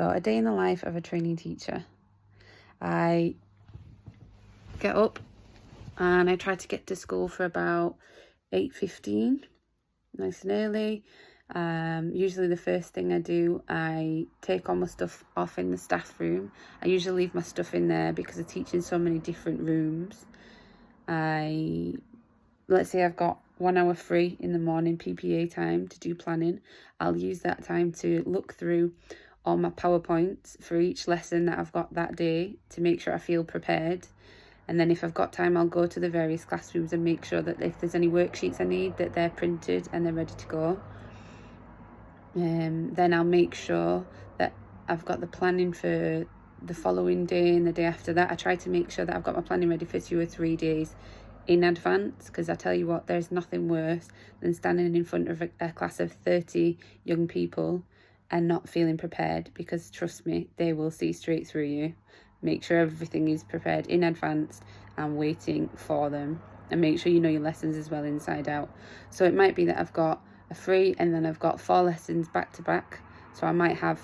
So a day in the life of a trainee teacher. I get up and I try to get to school for about 8:15, nice and early. Usually the first thing I do, I take all my stuff off in the staff room. I usually leave my stuff in there because I teach in so many different rooms. Let's say I've got 1 hour free in the morning, PPA time, to do planning. I'll use that time to look through all my PowerPoints for each lesson that I've got that day to make sure I feel prepared. And then if I've got time, I'll go to the various classrooms and make sure that if there's any worksheets I need, that they're printed and they're ready to go. Then I'll make sure that I've got the planning for the following day and the day after that. I try to make sure that I've got my planning ready for 2 or 3 days in advance, because I tell you what, there's nothing worse than standing in front of a class of 30 young people and not feeling prepared, because trust me, they will see straight through you. Make sure everything is prepared in advance and waiting for them, and make sure you know your lessons as well inside out. So it might be that I've got a free and then I've got 4 lessons back to back. So I might have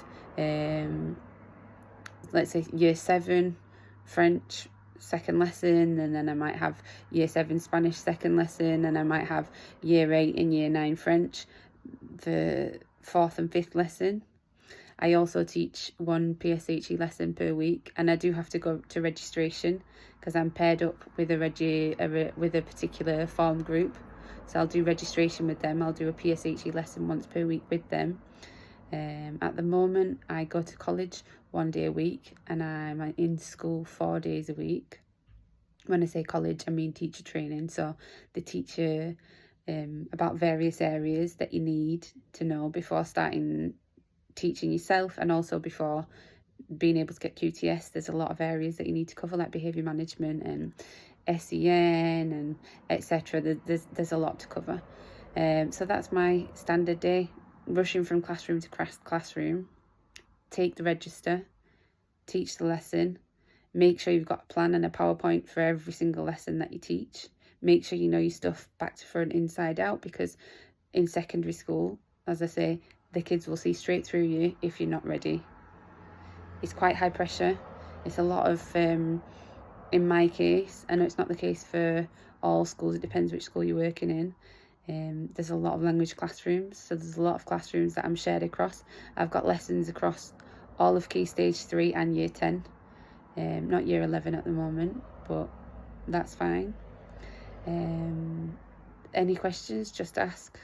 let's say year 7 French second lesson, and then I might have year 7 Spanish second lesson, and I might have year 8 and year 9 French the 4th and 5th lesson. I also teach 1 PSHE lesson per week, and I do have to go to registration because I'm paired up with a particular form group. So I'll do registration with them. I'll do a PSHE lesson once per week with them. At the moment, I go to college 1 day a week, and I'm in school 4 days a week. When I say college, I mean teacher training. So they teach you about various areas that you need to know before starting teaching yourself, and also before being able to get QTS. There's a lot of areas that you need to cover, like behaviour management and SEN and etc. There's a lot to cover. So that's my standard day, rushing from classroom to classroom, take the register, teach the lesson, make sure you've got a plan and a PowerPoint for every single lesson that you teach. Make sure you know your stuff back to front, inside out, because in secondary school, as I say, the kids will see straight through you if you're not ready. It's quite high pressure. It's a lot of, in my case, I know it's not the case for all schools, it depends which school you're working in. There's a lot of language classrooms, so there's a lot of classrooms that I'm shared across. I've got lessons across all of Key Stage 3 and Year 10. Not Year 11 at the moment, but that's fine. Any questions, just ask.